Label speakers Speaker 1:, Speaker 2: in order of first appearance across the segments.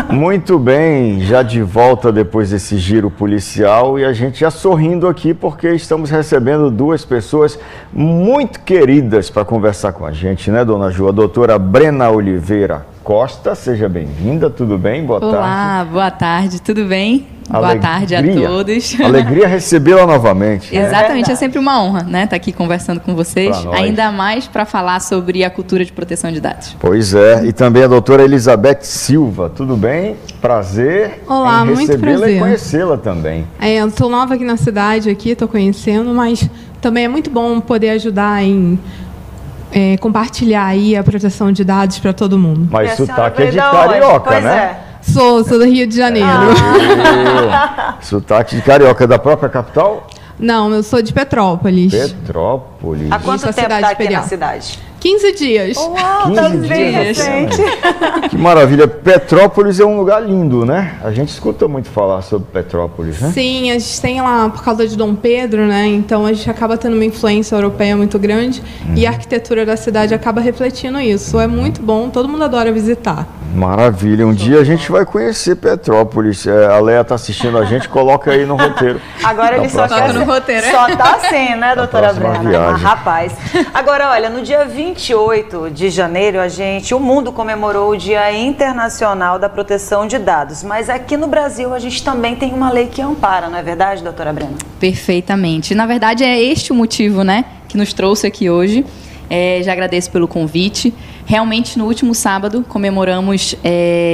Speaker 1: Muito bem, já de volta depois desse giro policial e a gente já sorrindo aqui porque estamos recebendo duas pessoas muito queridas para conversar com a gente, né, dona Ju? A doutora Brena Oliveira Costa, seja bem-vinda, tudo bem? Boa tarde.
Speaker 2: Olá, boa tarde, tudo bem? Boa tarde a todos.
Speaker 1: Alegria recebê-la novamente.
Speaker 2: Exatamente, é sempre uma honra, né, estar aqui conversando com vocês, ainda mais para falar sobre a cultura de proteção de dados.
Speaker 1: Pois é, e também a doutora Elizabeth Silva, tudo bem? Prazer.
Speaker 3: Olá,
Speaker 1: em
Speaker 3: muito
Speaker 1: recebê-la
Speaker 3: prazer.
Speaker 1: E conhecê-la também.
Speaker 3: Eu sou nova aqui na cidade, estou conhecendo, mas também é muito bom poder ajudar em compartilhar aí a proteção de dados para todo mundo.
Speaker 1: Mas sotaque é de carioca, né?
Speaker 4: É.
Speaker 3: Sou do Rio de Janeiro.
Speaker 1: Sotaque de carioca, da própria capital?
Speaker 3: Não, eu sou de Petrópolis.
Speaker 1: Petrópolis.
Speaker 4: Há quanto tempo está aqui na cidade?
Speaker 3: 15 dias.
Speaker 4: Uau,
Speaker 1: 15
Speaker 4: tá bem
Speaker 1: dias.
Speaker 4: recente.
Speaker 1: Que maravilha. Petrópolis é um lugar lindo, né? A gente escuta muito falar sobre Petrópolis, né?
Speaker 3: Sim, a gente tem lá, por causa de Dom Pedro, né? Então a gente acaba tendo uma influência europeia muito grande e a arquitetura da cidade acaba refletindo isso. É muito bom, todo mundo adora visitar.
Speaker 1: Maravilha. Um dia a gente vai conhecer Petrópolis. A Leia está assistindo a gente, coloca aí no roteiro.
Speaker 4: Agora ele só quer
Speaker 2: no roteiro,
Speaker 4: só tá assim, né, doutora Brena?
Speaker 1: Viagem.
Speaker 4: Rapaz. Agora, olha, no dia 28 de janeiro, o mundo comemorou o Dia Internacional da Proteção de Dados. Mas aqui no Brasil a gente também tem uma lei que ampara, não é verdade, doutora Brena?
Speaker 2: Perfeitamente. Na verdade, é este o motivo, né, que nos trouxe aqui hoje. Já agradeço pelo convite. Realmente, no último sábado, comemoramos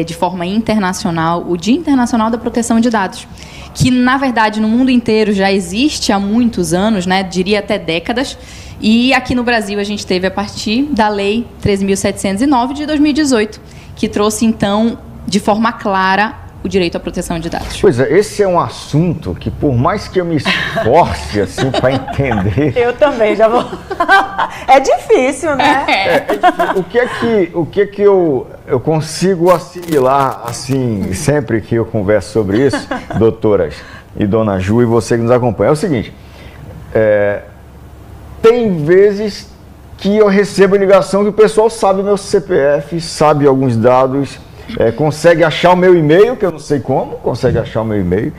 Speaker 2: de forma internacional o Dia Internacional da Proteção de Dados, que, na verdade, no mundo inteiro já existe há muitos anos, né, diria até décadas, e aqui no Brasil a gente teve a partir da Lei 13.709 de 2018, que trouxe, então, de forma clara, o direito à proteção de dados. Pois
Speaker 1: é, esse é um assunto que, por mais que eu me esforce assim para entender...
Speaker 4: Eu também já vou... É difícil, né?
Speaker 1: É difícil. O que é que eu consigo assimilar, assim, sempre que eu converso sobre isso, doutoras e dona Ju e você que nos acompanha, é o seguinte, tem vezes que eu recebo ligação que o pessoal sabe meu CPF, sabe alguns dados... consegue achar o meu e-mail, que eu não sei como, consegue achar o meu e-mail,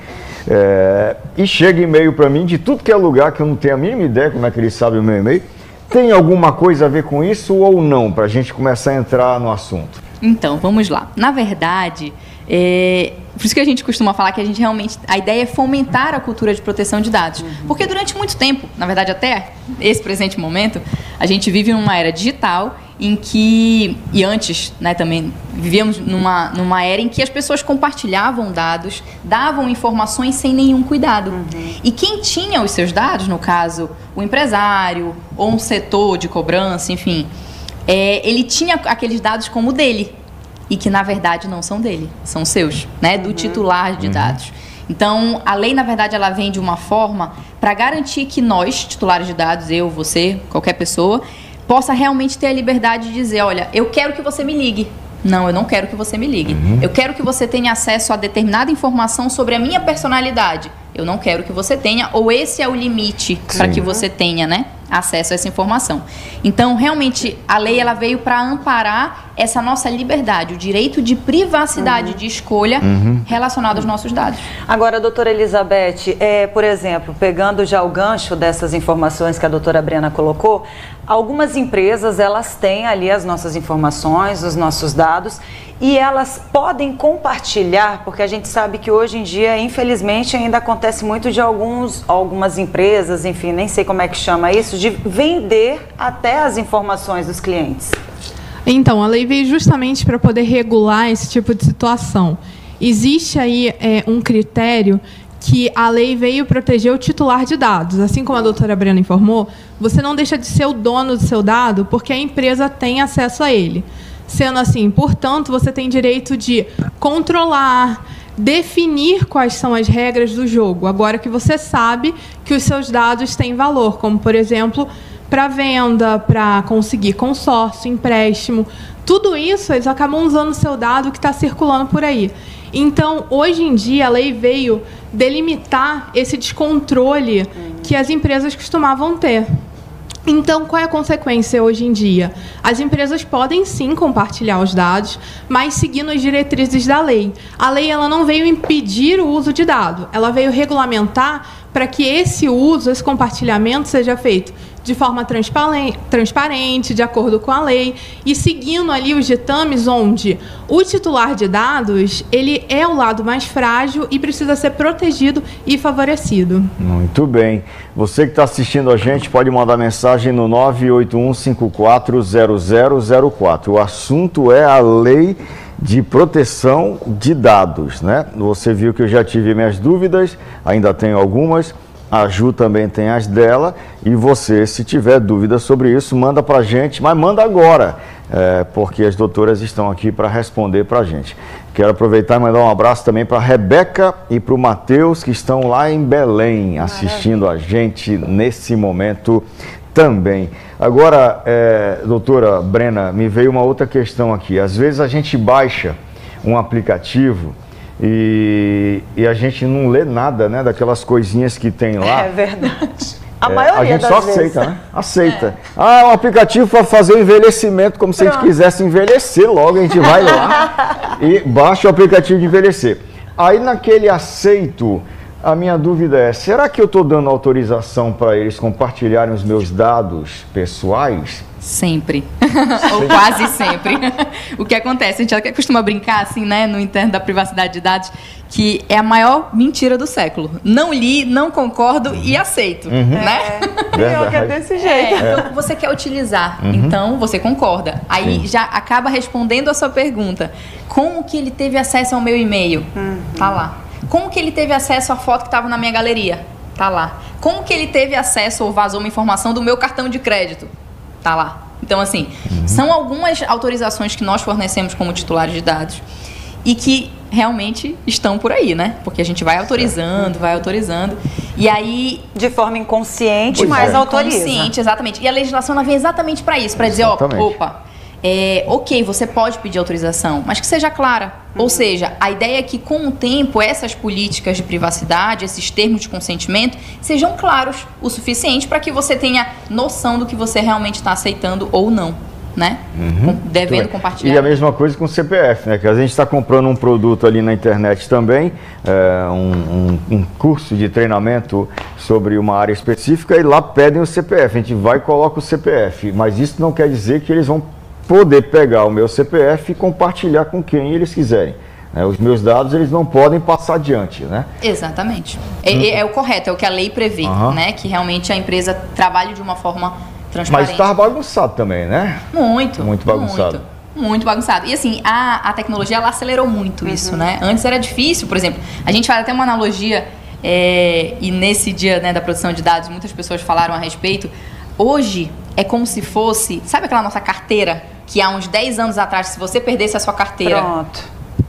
Speaker 1: e chega e-mail para mim de tudo que é lugar que eu não tenho a mínima ideia como é que eles sabem o meu e-mail. Tem alguma coisa a ver com isso ou não, para a gente começar a entrar no assunto?
Speaker 2: Então, vamos lá. Na verdade, por isso que a gente costuma falar que a gente realmente, a ideia é fomentar a cultura de proteção de dados. Porque durante muito tempo, na verdade até esse presente momento, a gente vive numa era digital em que, e antes, né, também vivíamos numa era em que as pessoas compartilhavam dados, davam informações sem nenhum cuidado. E quem tinha os seus dados, no caso, o empresário ou um setor de cobrança, enfim, ele tinha aqueles dados como dele. E que, na verdade, não são dele, são seus, né, do titular de dados. Então, a lei, na verdade, ela vem de uma forma para garantir que nós, titulares de dados, eu, você, qualquer pessoa, possa realmente ter a liberdade de dizer, olha, eu quero que você me ligue. Não, eu não quero que você me ligue. Eu quero que você tenha acesso a determinada informação sobre a minha personalidade. Eu não quero que você tenha, ou esse é o limite para que você tenha, né, acesso a essa informação. Então, realmente, a lei ela veio para amparar essa nossa liberdade, o direito de privacidade de escolha relacionado aos nossos dados.
Speaker 4: Agora, doutora Elizabeth, por exemplo, pegando já o gancho dessas informações que a doutora Brena colocou, algumas empresas, elas têm ali as nossas informações, os nossos dados, e elas podem compartilhar, porque a gente sabe que hoje em dia, infelizmente, ainda acontece muito de algumas empresas, enfim, nem sei como é que chama isso, de vender até as informações dos clientes.
Speaker 3: Então, a lei veio justamente para poder regular esse tipo de situação. Existe aí um critério que a lei veio proteger o titular de dados. Assim como a doutora Brena informou, você não deixa de ser o dono do seu dado porque a empresa tem acesso a ele. Sendo assim, portanto, você tem direito de controlar, definir quais são as regras do jogo. Agora que você sabe que os seus dados têm valor, como, por exemplo, para venda, para conseguir consórcio, empréstimo. Tudo isso, eles acabam usando o seu dado que está circulando por aí. Então, hoje em dia, a lei veio delimitar esse descontrole que as empresas costumavam ter. Então, qual é a consequência hoje em dia? As empresas podem sim compartilhar os dados, mas seguindo as diretrizes da lei. A lei ela não veio impedir o uso de dados, ela veio regulamentar para que esse uso, esse compartilhamento seja feito de forma transparente, de acordo com a lei, e seguindo ali os ditames onde o titular de dados, ele é o lado mais frágil e precisa ser protegido e favorecido.
Speaker 1: Muito bem. Você que está assistindo a gente pode mandar mensagem no 981540004. O assunto é a lei de proteção de dados, né? Você viu que eu já tive minhas dúvidas, ainda tenho algumas. A Ju também tem as dela, e você, se tiver dúvida sobre isso, manda para a gente, mas manda agora, porque as doutoras estão aqui para responder para a gente. Quero aproveitar e mandar um abraço também para a Rebeca e para o Matheus, que estão lá em Belém, assistindo a gente nesse momento também. Agora, doutora Brena, me veio uma outra questão aqui. Às vezes a gente baixa um aplicativo e a gente não lê nada, né, daquelas coisinhas que tem lá.
Speaker 4: É verdade. A maioria das vezes. A gente só aceita, né? Aceita. É um aplicativo para fazer o envelhecimento, como se a gente quisesse envelhecer logo, a gente vai lá e baixa o aplicativo de envelhecer. Aí naquele aceito, a minha dúvida é, será que eu estou dando autorização para eles compartilharem os meus dados pessoais?
Speaker 2: Sempre. Ou quase sempre. O que acontece? A gente costuma brincar, assim, né, no interno da privacidade de dados, que é a maior mentira do século. Não li, não concordo e aceito, né?
Speaker 4: É desse jeito.
Speaker 2: Então, você quer utilizar, então você concorda. Aí já acaba respondendo a sua pergunta. Como que ele teve acesso ao meu e-mail? Tá lá. Como que ele teve acesso à foto que estava na minha galeria? Tá lá. Como que ele teve acesso ou vazou uma informação do meu cartão de crédito? Tá lá. Então, assim, são algumas autorizações que nós fornecemos como titulares de dados e que realmente estão por aí, né? Porque a gente vai autorizando, e aí...
Speaker 4: De forma inconsciente, mas autoriza.
Speaker 2: Inconsciente, exatamente. E a legislação ela vem exatamente para isso, para dizer, opa... ok, você pode pedir autorização, mas que seja clara. Ou seja, a ideia é que com o tempo essas políticas de privacidade, esses termos de consentimento, sejam claros o suficiente para que você tenha noção do que você realmente está aceitando ou não, né? Devendo compartilhar.
Speaker 1: E a mesma coisa com o CPF, né? Que a gente está comprando um produto ali na internet também, um curso de treinamento sobre uma área específica, e lá pedem o CPF. A gente vai e coloca o CPF, mas isso não quer dizer que eles vão poder pegar o meu CPF e compartilhar com quem eles quiserem. Os meus dados, eles não podem passar adiante, né?
Speaker 2: Exatamente. É o correto, é o que a lei prevê, né? Que realmente a empresa trabalhe de uma forma transparente.
Speaker 1: Mas está bagunçado também, né?
Speaker 2: Muito
Speaker 1: bagunçado.
Speaker 2: Muito bagunçado. E assim, a tecnologia, ela acelerou muito isso, né? Antes era difícil, por exemplo, a gente faz até uma analogia, e nesse dia, né, da produção de dados, muitas pessoas falaram a respeito. Hoje, é como se fosse, sabe aquela nossa carteira? Que há uns 10 anos atrás, se você perdesse a sua carteira,
Speaker 4: pronto,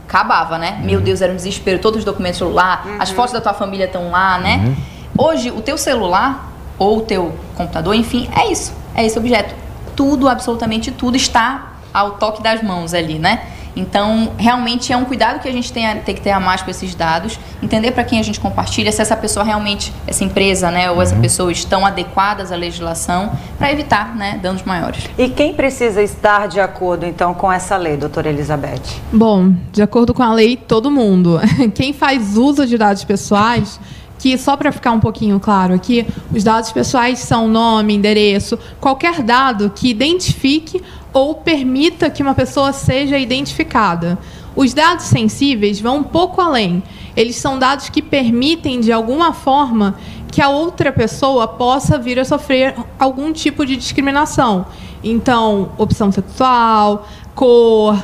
Speaker 2: acabava, né? Meu Deus, era um desespero, todos os documentos lá, as fotos da tua família estão lá, né? Hoje, o teu celular ou o teu computador, enfim, é esse objeto. Tudo, absolutamente tudo está ao toque das mãos ali, né? Então, realmente é um cuidado que a gente tem que ter a mais com esses dados, entender para quem a gente compartilha, se essa pessoa realmente, essa empresa, né, ou essa pessoa estão adequadas à legislação, para evitar, né, danos maiores.
Speaker 4: E quem precisa estar de acordo, então, com essa lei, doutora Elizabeth?
Speaker 3: Bom, de acordo com a lei, todo mundo. Quem faz uso de dados pessoais, que só para ficar um pouquinho claro aqui, os dados pessoais são nome, endereço, qualquer dado que identifique ou permita que uma pessoa seja identificada. Os dados sensíveis vão um pouco além. Eles são dados que permitem, de alguma forma, que a outra pessoa possa vir a sofrer algum tipo de discriminação. Então, opção sexual, cor,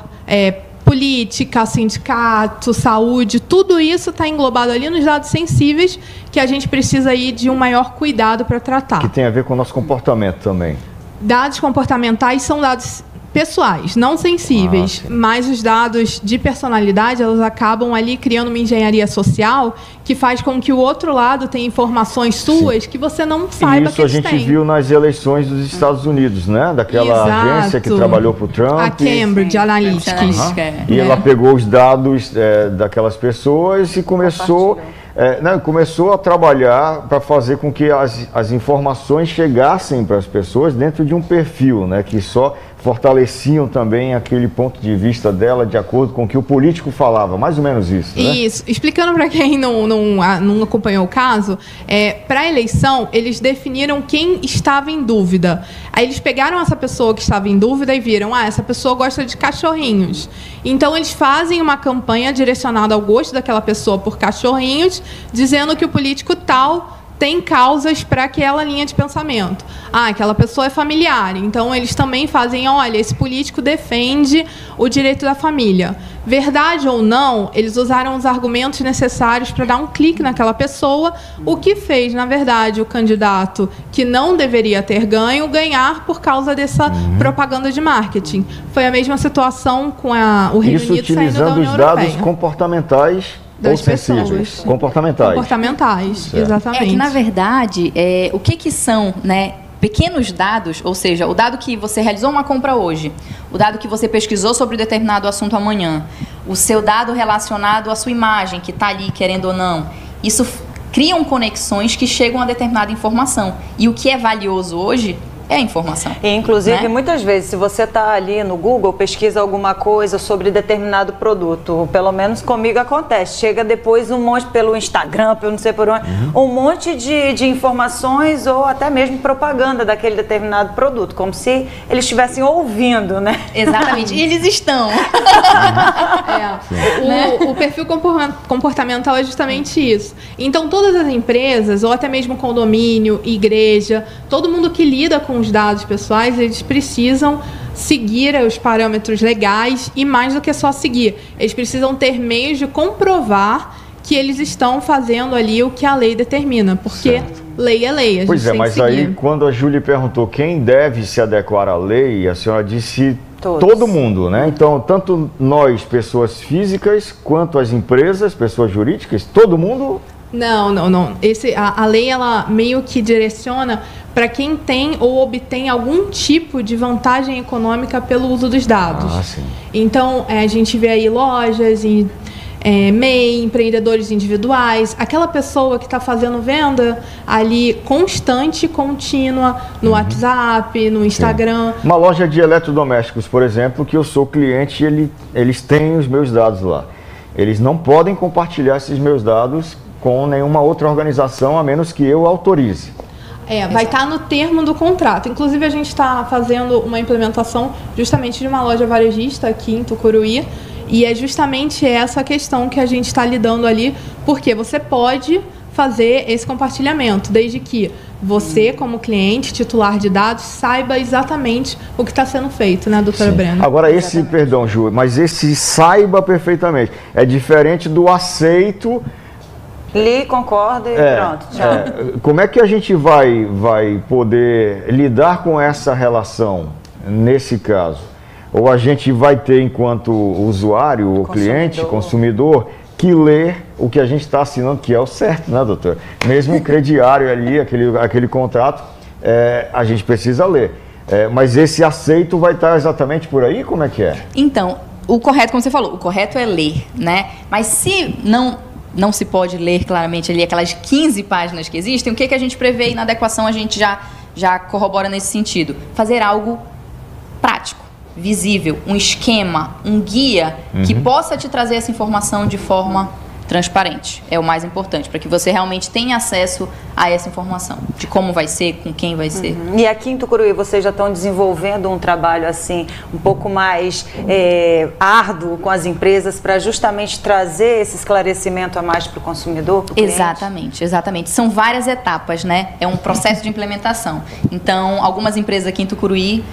Speaker 3: política, sindicato, saúde, tudo isso está englobado ali nos dados sensíveis que a gente precisa aí de um maior cuidado para tratar.
Speaker 1: Que tem a ver com o nosso comportamento também.
Speaker 3: Dados comportamentais são dados pessoais, não sensíveis, mas os dados de personalidade, elas acabam ali criando uma engenharia social que faz com que o outro lado tenha informações suas que você não saiba que eles têm.
Speaker 1: Isso a gente viu nas eleições dos Estados Unidos, né? Daquela agência que trabalhou para o Trump.
Speaker 3: A Cambridge Analytica.
Speaker 1: E ela pegou os dados daquelas pessoas e começou começou a trabalhar para fazer com que as informações chegassem para as pessoas dentro de um perfil, né, que só fortaleciam também aquele ponto de vista dela de acordo com o que o político falava, mais ou menos isso, né?
Speaker 3: Isso. Explicando para quem não acompanhou o caso, para a eleição, eles definiram quem estava em dúvida. Aí eles pegaram essa pessoa que estava em dúvida e viram, essa pessoa gosta de cachorrinhos. Então, eles fazem uma campanha direcionada ao gosto daquela pessoa por cachorrinhos, dizendo que o político tal tem causas para aquela linha de pensamento. Aquela pessoa é familiar. Então, eles também fazem, olha, esse político defende o direito da família. Verdade ou não, eles usaram os argumentos necessários para dar um clique naquela pessoa, o que fez, na verdade, o candidato que não deveria ter ganho, ganhar por causa dessa propaganda de marketing. Foi a mesma situação com o Reino Unido saindo da União Europeia.
Speaker 1: Isso utilizando os dados comportamentais das pessoas.
Speaker 3: Comportamentais, exatamente.
Speaker 2: É que, na verdade, o que são, né, pequenos dados, ou seja, o dado que você realizou uma compra hoje, o dado que você pesquisou sobre determinado assunto amanhã, o seu dado relacionado à sua imagem, que está ali, querendo ou não, isso criam conexões que chegam a determinada informação. E o que é valioso hoje é a informação.
Speaker 4: E, inclusive,
Speaker 2: né?
Speaker 4: Muitas vezes, se você está ali no Google, pesquisa alguma coisa sobre determinado produto, pelo menos comigo acontece, chega depois um monte pelo Instagram, pelo não sei por onde, um monte de informações ou até mesmo propaganda daquele determinado produto, como se eles estivessem ouvindo, né?
Speaker 2: Exatamente. E eles estão.
Speaker 3: O perfil comportamental é justamente isso. Então, todas as empresas, ou até mesmo condomínio, igreja, todo mundo que lida com os dados pessoais, eles precisam seguir os parâmetros legais e mais do que só seguir. Eles precisam ter meios de comprovar que eles estão fazendo ali o que a lei determina, porque lei é lei.
Speaker 1: Pois é, mas aí quando a Júlia perguntou quem deve se adequar à lei, a senhora disse todo mundo, né? Então, tanto nós, pessoas físicas, quanto as empresas, pessoas jurídicas, todo mundo...
Speaker 3: Não. A lei, ela meio que direciona para quem tem ou obtém algum tipo de vantagem econômica pelo uso dos dados.
Speaker 1: Sim.
Speaker 3: Então, a gente vê aí lojas, MEI, empreendedores individuais, aquela pessoa que está fazendo venda ali constante, contínua, no WhatsApp, no Instagram.
Speaker 1: Uma loja de eletrodomésticos, por exemplo, que eu sou cliente, eles têm os meus dados lá. Eles não podem compartilhar esses meus dados com nenhuma outra organização, a menos que eu autorize.
Speaker 3: Vai estar no termo do contrato. Inclusive, a gente está fazendo uma implementação justamente de uma loja varejista aqui em Tucuruí, e é justamente essa questão que a gente está lidando ali, porque você pode fazer esse compartilhamento, desde que você, como cliente, titular de dados, saiba exatamente o que está sendo feito, né, doutora Brena?
Speaker 1: Agora, perdão, Ju, mas esse saiba perfeitamente é diferente do aceito.
Speaker 4: Li, concordo e pronto, tchau.
Speaker 1: Como é que a gente vai poder lidar com essa relação nesse caso? Ou a gente vai ter, enquanto usuário, ou cliente, consumidor, que ler o que a gente está assinando, que é o certo, né, doutor? Mesmo o crediário ali, aquele contrato, a gente precisa ler. Mas esse aceito vai estar exatamente por aí? Como é que é?
Speaker 2: Então, o correto, como você falou, o correto é ler, né? Mas se não se pode ler claramente ali aquelas 15 páginas que existem, o que a gente prevê e na adequação a gente já corrobora nesse sentido? Fazer algo prático, visível, um esquema, um guia que possa te trazer essa informação de forma transparente. É o mais importante, para que você realmente tenha acesso a essa informação, de como vai ser, com quem vai ser.
Speaker 4: E aqui em Tucuruí, vocês já estão desenvolvendo um trabalho assim, um pouco mais árduo com as empresas para justamente trazer esse esclarecimento a mais para o consumidor, pro cliente?
Speaker 2: Exatamente. São várias etapas, né? É um processo de implementação. Então, algumas empresas aqui em Tucuruí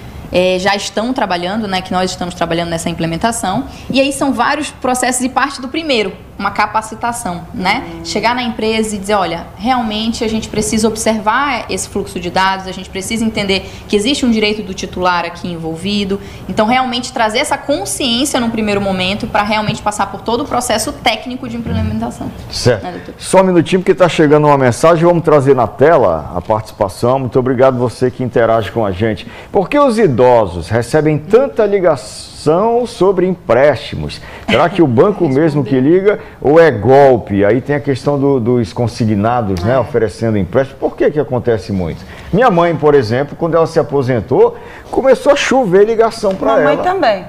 Speaker 2: já estão trabalhando, né, que nós estamos trabalhando nessa implementação, e aí são vários processos e parte do primeiro, uma capacitação, né? Chegar na empresa e dizer, olha, realmente a gente precisa observar esse fluxo de dados, a gente precisa entender que existe um direito do titular aqui envolvido, então realmente trazer essa consciência num primeiro momento para realmente passar por todo o processo técnico de implementação.
Speaker 1: Certo. Né, só um minutinho, porque está chegando uma mensagem, vamos trazer na tela a participação. Muito obrigado você que interage com a gente. Por que os idosos recebem tanta ligação ligação sobre empréstimos. Será que o banco mesmo que liga ou é golpe? Aí tem a questão dos consignados, né, oferecendo empréstimo. Por que acontece muito? Minha mãe, por exemplo, quando ela se aposentou, começou a chover ligação para ela.
Speaker 4: Mamãe também.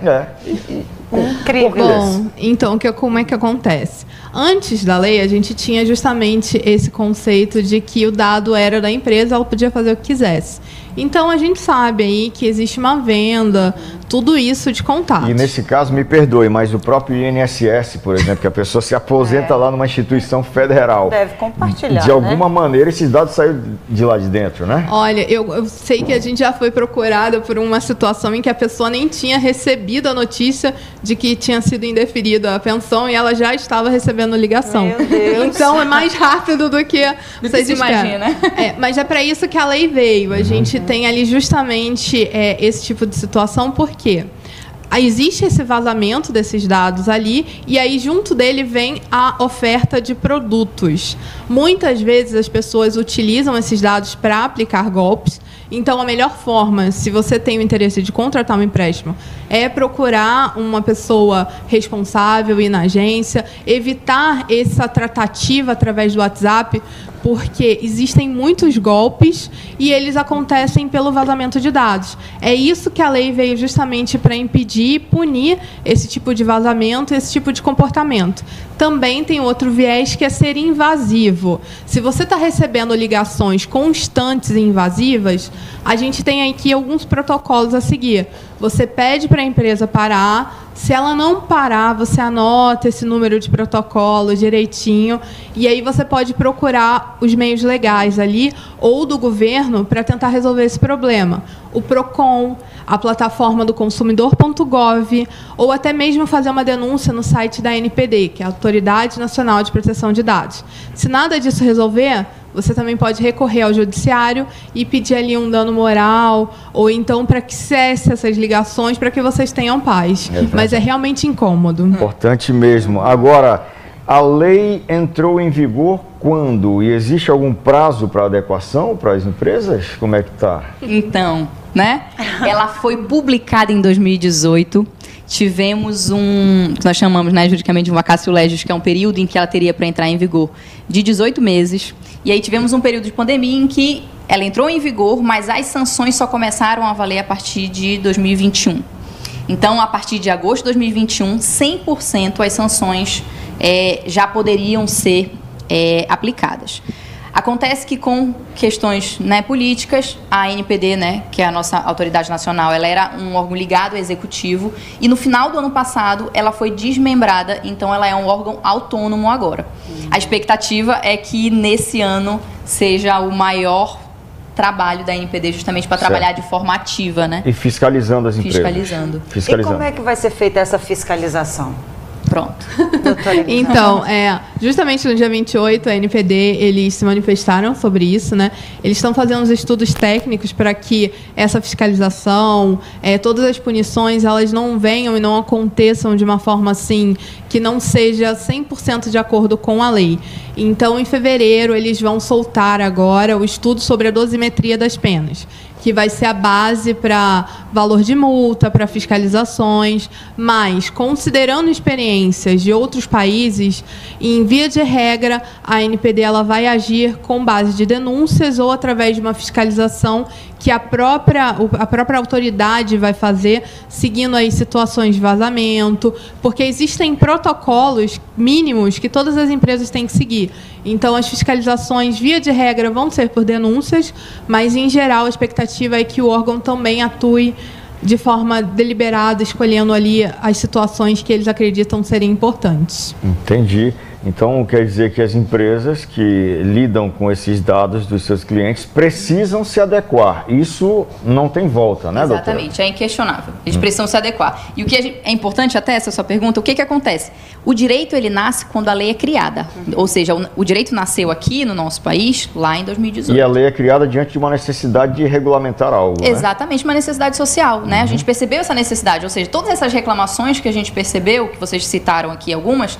Speaker 4: Incrível.
Speaker 3: Bom, então, como é que acontece? Antes da lei, a gente tinha justamente esse conceito de que o dado era da empresa, ela podia fazer o que quisesse. Então, a gente sabe aí que existe uma venda, tudo isso de contatos.
Speaker 1: E nesse caso, me perdoe, mas o próprio INSS, por exemplo, que a pessoa se aposenta lá numa instituição federal.
Speaker 4: Deve compartilhar,
Speaker 1: de alguma maneira, esses dados saíram de lá de dentro, né?
Speaker 3: Olha, eu sei que a gente já foi procurada por uma situação em que a pessoa nem tinha recebido a notícia de que tinha sido indeferida a pensão e ela já estava recebendo ligação.
Speaker 4: Meu Deus.
Speaker 3: Então, é mais rápido do que vocês
Speaker 2: imaginam, né?
Speaker 3: Mas é para isso que a lei veio. A gente tem ali justamente esse tipo de situação, porque existe esse vazamento desses dados ali e aí junto dele vem a oferta de produtos. Muitas vezes as pessoas utilizam esses dados para aplicar golpes. Então, a melhor forma, se você tem o interesse de contratar um empréstimo, é procurar uma pessoa responsável, ir na agência, evitar essa tratativa através do WhatsApp, porque existem muitos golpes e eles acontecem pelo vazamento de dados. É isso que a lei veio justamente para impedir e punir esse tipo de vazamento, esse tipo de comportamento. Também tem outro viés que é ser invasivo. Se você está recebendo ligações constantes e invasivas, a gente tem aqui alguns protocolos a seguir. Você pede para a empresa parar. Se ela não parar, você anota esse número de protocolo direitinho e aí você pode procurar os meios legais ali ou do governo para tentar resolver esse problema. O PROCON, a plataforma do consumidor.gov ou até mesmo fazer uma denúncia no site da ANPD, que é a Autoridade Nacional de Proteção de Dados. Se nada disso resolver, você também pode recorrer ao judiciário e pedir ali um dano moral ou então para que cesse essas ligações para que vocês tenham paz. Mas é realmente incômodo.
Speaker 1: Importante mesmo. Agora, a lei entrou em vigor quando? E existe algum prazo para adequação para as empresas? Como é que está?
Speaker 2: Então, né? Ela foi publicada em 2018. Tivemos que nós chamamos, né, juridicamente de um vacatio legis, que é um período em que ela teria para entrar em vigor de 18 meses. E aí tivemos um período de pandemia em que ela entrou em vigor, mas as sanções só começaram a valer a partir de 2021. Então, a partir de agosto de 2021, 100% as sanções já poderiam ser aplicadas. Acontece que com questões, né, políticas, a ANPD, né, que é a nossa autoridade nacional, ela era um órgão ligado ao executivo e no final do ano passado ela foi desmembrada, então ela é um órgão autônomo agora. A expectativa é que nesse ano seja o maior trabalho da ANPD justamente para trabalhar de forma ativa, né?
Speaker 1: E fiscalizando as empresas.
Speaker 2: Fiscalizando.
Speaker 4: E como é que vai ser feita essa fiscalização?
Speaker 2: Pronto.
Speaker 3: Então, justamente no dia 28, a ANPD, eles se manifestaram sobre isso, né? Eles estão fazendo os estudos técnicos para que essa fiscalização, todas as punições, elas não venham e não aconteçam de uma forma assim, que não seja 100% de acordo com a lei. Então, em fevereiro, eles vão soltar agora o estudo sobre a dosimetria das penas, que vai ser a base para valor de multa, para fiscalizações, mas, considerando experiências de outros países, em via de regra, a ANPD ela vai agir com base de denúncias ou através de uma fiscalização que a própria autoridade vai fazer, seguindo aí situações de vazamento, porque existem protocolos mínimos que todas as empresas têm que seguir. Então, as fiscalizações, via de regra, vão ser por denúncias, mas, em geral, a expectativa é que o órgão também atue de forma deliberada, escolhendo ali as situações que eles acreditam serem importantes.
Speaker 1: Entendi. Então, quer dizer que as empresas que lidam com esses dados dos seus clientes precisam se adequar. Isso não tem volta, né, doutora?
Speaker 2: Exatamente, é inquestionável. Eles precisam se adequar. E o que é importante, até essa sua pergunta, o que acontece? O direito, ele nasce quando a lei é criada. Ou seja, o direito nasceu aqui no nosso país, lá em 2018.
Speaker 1: E a lei é criada diante de uma necessidade de regulamentar algo,
Speaker 2: Exatamente, né? Uma necessidade social, né? A gente percebeu essa necessidade, ou seja, todas essas reclamações que a gente percebeu, que vocês citaram aqui algumas,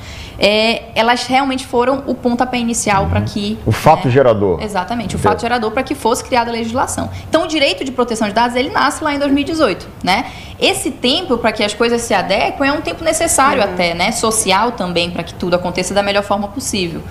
Speaker 2: elas elas realmente foram o pontapé inicial para que...
Speaker 1: O fato gerador.
Speaker 2: Exatamente, o fato gerador para que fosse criada a legislação. Então, o direito de proteção de dados, ele nasce lá em 2018, né? Esse tempo para que as coisas se adequem é um tempo necessário até, né? Social também, para que tudo aconteça da melhor forma possível.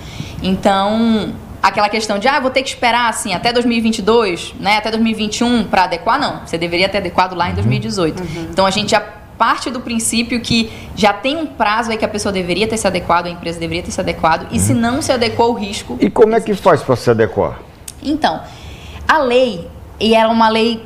Speaker 2: Então, aquela questão de, vou ter que esperar, assim, até 2022, né? Até 2021 para adequar, não. Você deveria ter adequado lá em 2018. Então, a gente já parte do princípio que já tem um prazo aí que a pessoa deveria ter se adequado, a empresa deveria ter se adequado, e se não se adequou, o risco...
Speaker 1: E como é que faz para se adequar?
Speaker 2: Então, a lei, e era uma lei,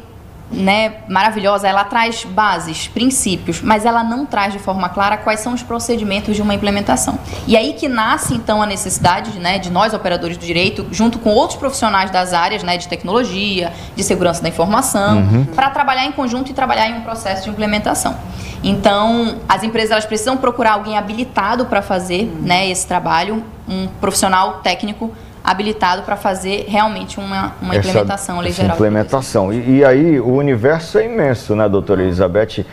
Speaker 2: né, maravilhosa, ela traz bases, princípios, mas ela não traz de forma clara quais são os procedimentos de uma implementação. E aí que nasce, então, a necessidade, né, de nós, operadores do direito, junto com outros profissionais das áreas, né, de tecnologia, de segurança da informação, para trabalhar em conjunto e trabalhar em um processo de implementação. Então, as empresas elas precisam procurar alguém habilitado para fazer, né, esse trabalho, um profissional técnico habilitado para fazer realmente uma implementação lei geral.
Speaker 1: Implementação. E aí o universo é imenso, né, doutora Elizabeth?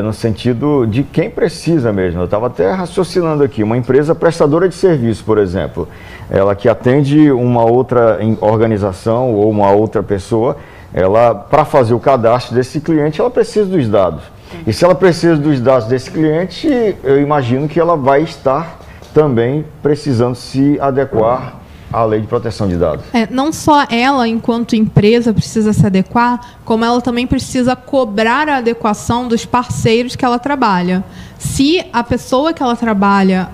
Speaker 1: No sentido de quem precisa mesmo. Eu estava até raciocinando aqui, uma empresa prestadora de serviço, por exemplo, ela que atende uma outra organização ou uma outra pessoa, ela, para fazer o cadastro desse cliente, ela precisa dos dados. E se ela precisa dos dados desse cliente, eu imagino que ela vai estar também precisando se adequar à lei de proteção de dados.
Speaker 3: Não só ela, enquanto empresa, precisa se adequar, como ela também precisa cobrar a adequação dos parceiros que ela trabalha. Se a pessoa que ela trabalha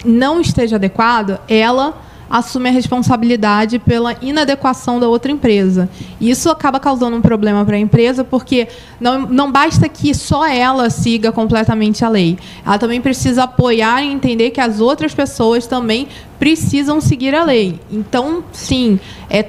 Speaker 3: não esteja adequada, ela assume a responsabilidade pela inadequação da outra empresa. Isso acaba causando um problema para a empresa, porque não basta que só ela siga completamente a lei. Ela também precisa apoiar e entender que as outras pessoas também precisam seguir a lei. Então, sim,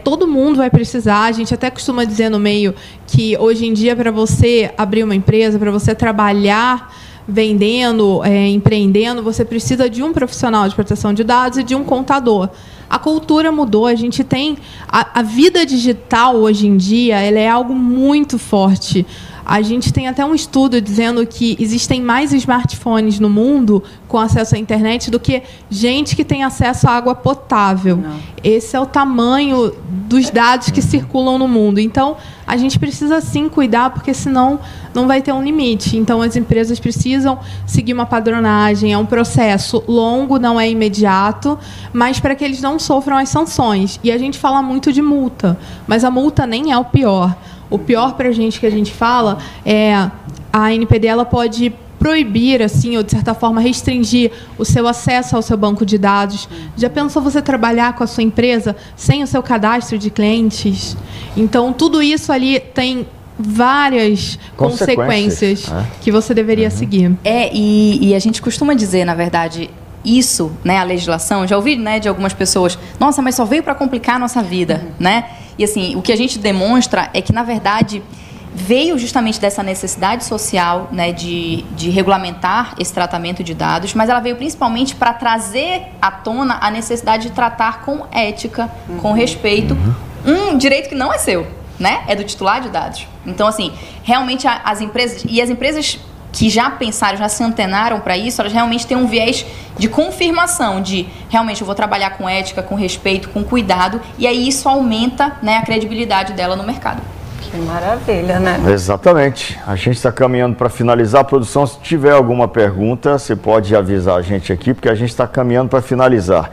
Speaker 3: todo mundo vai precisar. A gente até costuma dizer no meio que, hoje em dia, para você abrir uma empresa, para você trabalhar vendendo, empreendendo, você precisa de um profissional de proteção de dados e de um contador. A cultura mudou, a gente tem... A vida digital, hoje em dia, ela é algo muito forte. A gente tem até um estudo dizendo que existem mais smartphones no mundo com acesso à internet do que gente que tem acesso à água potável. Não. Esse é o tamanho dos dados que circulam no mundo. Então, a gente precisa, sim, cuidar, porque senão não vai ter um limite. Então, as empresas precisam seguir uma padronagem. É um processo longo, não é imediato, mas para que eles não sofram as sanções. E a gente fala muito de multa, mas a multa nem é o pior. O pior para a gente que a gente fala é a NPD ela pode proibir, assim, ou de certa forma restringir o seu acesso ao seu banco de dados. Já pensou você trabalhar com a sua empresa sem o seu cadastro de clientes? Então, tudo isso ali tem várias consequências que você deveria seguir.
Speaker 2: E a gente costuma dizer, na verdade, isso, né, a legislação, já ouvi, né, de algumas pessoas, nossa, mas só veio para complicar a nossa vida, né? E assim, o que a gente demonstra é que, na verdade, veio justamente dessa necessidade social, né, de regulamentar esse tratamento de dados, mas ela veio principalmente para trazer à tona a necessidade de tratar com ética, com respeito, um direito que não é seu, né? É do titular de dados. Então, assim, realmente as empresas que já pensaram, já se antenaram para isso, elas realmente têm um viés de confirmação de, realmente, eu vou trabalhar com ética, com respeito, com cuidado, e aí isso aumenta, né, a credibilidade dela no mercado.
Speaker 4: Que maravilha, né?
Speaker 1: Exatamente. A gente está caminhando para finalizar a produção. Se tiver alguma pergunta, você pode avisar a gente aqui, porque a gente está caminhando para finalizar.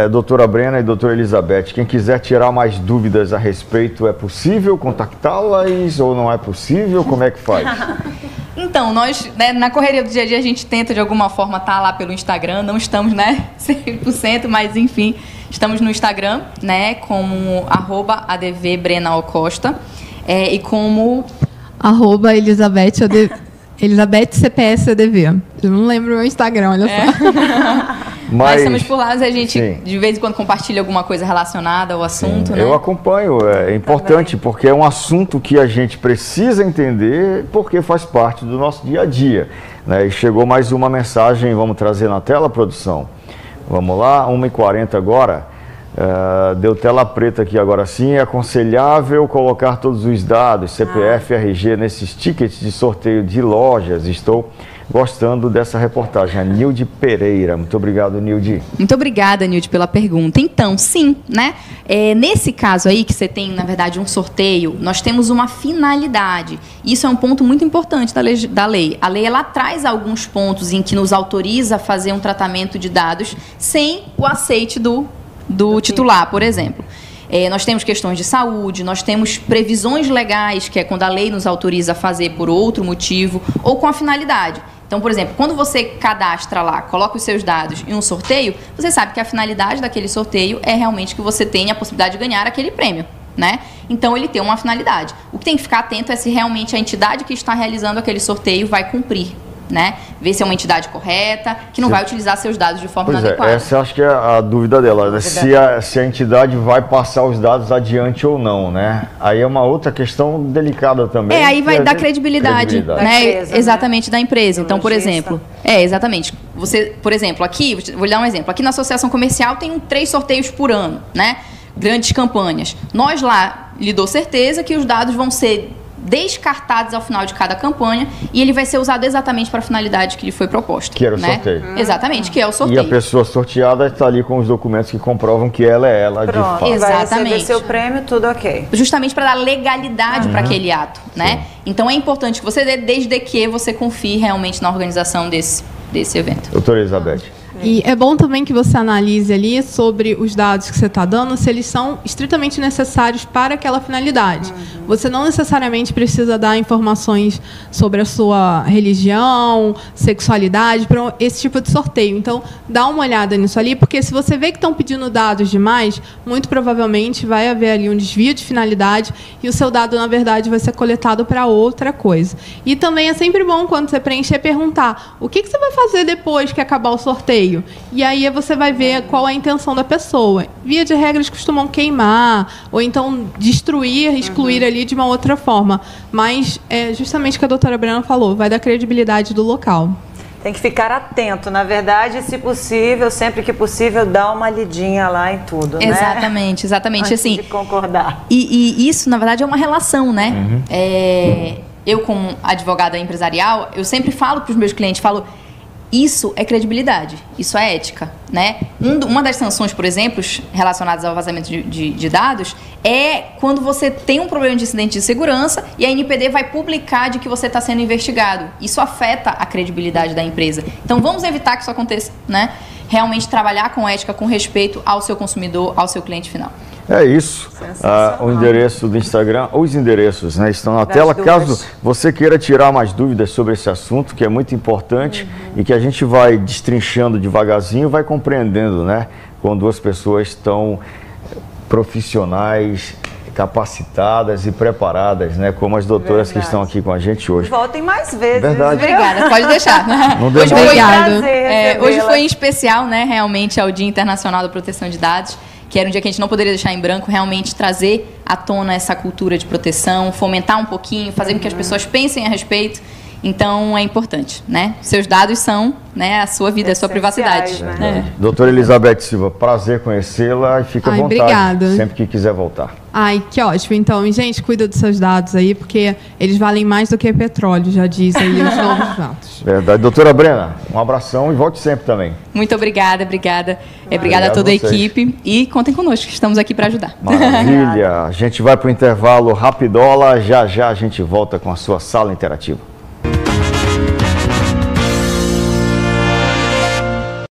Speaker 1: Doutora Brena e doutora Elizabeth, quem quiser tirar mais dúvidas a respeito, é possível contactá-las ou não é possível? Como é que faz?
Speaker 2: Então, nós, né, na correria do dia a dia, a gente tenta de alguma forma estar lá pelo Instagram, não estamos, né, 100%, mas enfim, estamos no Instagram, né, como @advbrenaocosta, e como
Speaker 3: Elizabeth CPS ADV. Eu não lembro o meu Instagram, olha só.
Speaker 2: Mas estamos por lá, a gente de vez em quando compartilha alguma coisa relacionada ao assunto, né?
Speaker 1: Eu acompanho, é importante, porque é um assunto que a gente precisa entender, porque faz parte do nosso dia a dia, né? E chegou mais uma mensagem, vamos trazer na tela, produção. Vamos lá, 1h40 agora. Deu tela preta aqui agora sim. É aconselhável colocar todos os dados, CPF, RG, nesses tickets de sorteio de lojas. Estou gostando dessa reportagem. A Nilde Pereira. Muito obrigado, Nilde.
Speaker 2: Muito obrigada, Nilde, pela pergunta. Então, sim, né? Nesse caso aí, que você tem, na verdade, um sorteio, nós temos uma finalidade. Isso é um ponto muito importante da lei. A lei, ela traz alguns pontos em que nos autoriza a fazer um tratamento de dados sem o aceite do titular, por exemplo. Nós temos questões de saúde, nós temos previsões legais, que é quando a lei nos autoriza a fazer por outro motivo ou com a finalidade. Então, por exemplo, quando você cadastra lá, coloca os seus dados em um sorteio, você sabe que a finalidade daquele sorteio é realmente que você tenha a possibilidade de ganhar aquele prêmio, né? Então, ele tem uma finalidade. O que tem que ficar atento é se realmente a entidade que está realizando aquele sorteio vai cumprir, né? Ver se é uma entidade correta, que não vai utilizar seus dados de forma inadequada.
Speaker 1: Essa acho que é a dúvida dela, né? Se a entidade vai passar os dados adiante ou não, né? Aí é uma outra questão delicada também.
Speaker 2: Aí vai dar credibilidade, né? Empresa, exatamente, da empresa. Então, por exemplo, exatamente. Você, por exemplo, aqui, vou lhe dar um exemplo. Aqui na Associação Comercial tem 3 sorteios por ano, né? Grandes campanhas. Nós lá, lhe dou certeza que os dados vão ser descartados ao final de cada campanha e ele vai ser usado exatamente para a finalidade que lhe foi proposta.
Speaker 1: Que era o sorteio.
Speaker 2: Exatamente, que é o sorteio.
Speaker 1: E a pessoa sorteada está ali com os documentos que comprovam que ela é ela.
Speaker 4: Pronto,
Speaker 1: de fato.
Speaker 2: Exatamente.
Speaker 4: Vai receber seu prêmio, tudo ok.
Speaker 2: Justamente para dar legalidade para aquele ato, né? Então é importante que você dê, desde que você confie realmente na organização desse evento.
Speaker 1: Doutora Elizabeth.
Speaker 3: E é bom também que você analise ali sobre os dados que você está dando, se eles são estritamente necessários para aquela finalidade. Você não necessariamente precisa dar informações sobre a sua religião, sexualidade, para esse tipo de sorteio. Então, dá uma olhada nisso ali, porque se você vê que estão pedindo dados demais, muito provavelmente vai haver ali um desvio de finalidade e o seu dado, na verdade, vai ser coletado para outra coisa. E também é sempre bom, quando você preencher, perguntar o que você vai fazer depois que acabar o sorteio. E aí você vai ver qual é a intenção da pessoa. Via de regra, eles costumam queimar, ou então destruir, excluir ali de uma outra forma. Mas é justamente o que a doutora Brena falou, vai dar credibilidade do local.
Speaker 4: Tem que ficar atento, na verdade, se possível, sempre que possível, dar uma lidinha lá em tudo, né?
Speaker 2: Exatamente.
Speaker 4: Antes
Speaker 2: assim,
Speaker 4: de concordar.
Speaker 2: E isso, na verdade, é uma relação, né? Eu, como advogada empresarial, eu sempre falo para os meus clientes, isso é credibilidade, isso é ética, né? Uma das sanções, por exemplo, relacionadas ao vazamento de dados, é quando você tem um problema de incidente de segurança e a NPD vai publicar de que você está sendo investigado. Isso afeta a credibilidade da empresa. Então, vamos evitar que isso aconteça, né? Realmente trabalhar com ética, com respeito ao seu consumidor, ao seu cliente final.
Speaker 1: É isso. O endereço do Instagram, os endereços, né, estão na tela. Caso você queira tirar mais dúvidas sobre esse assunto, que é muito importante e que a gente vai destrinchando devagarzinho, vai compreendendo, né, quando duas pessoas estão profissionais, capacitadas e preparadas, né, como as doutoras que estão aqui com a gente hoje.
Speaker 4: Voltem mais vezes.
Speaker 1: Verdade.
Speaker 2: Obrigada, pode deixar. Hoje foi em especial, né, realmente, ao Dia Internacional da Proteção de Dados, que era um dia que a gente não poderia deixar em branco, realmente trazer à tona essa cultura de proteção, fomentar um pouquinho, fazer com que as pessoas pensem a respeito. Então, é importante, né? Seus dados são, né, a sua vida, a sua privacidade.
Speaker 4: Né?
Speaker 1: Doutora Elizabeth Silva, prazer conhecê-la e fica à vontade,
Speaker 3: obrigada.
Speaker 1: Sempre que quiser voltar.
Speaker 3: Ai, que ótimo. Então, gente, cuida dos seus dados aí, porque eles valem mais do que petróleo, já diz aí os novos dados.
Speaker 1: Verdade. Doutora Brena, um abração e volte sempre também.
Speaker 2: Muito obrigada. Obrigada a toda a equipe e contem conosco, que estamos aqui para ajudar.
Speaker 1: Maravilha. A gente vai para o intervalo rapidola, já a gente volta com a sua sala interativa.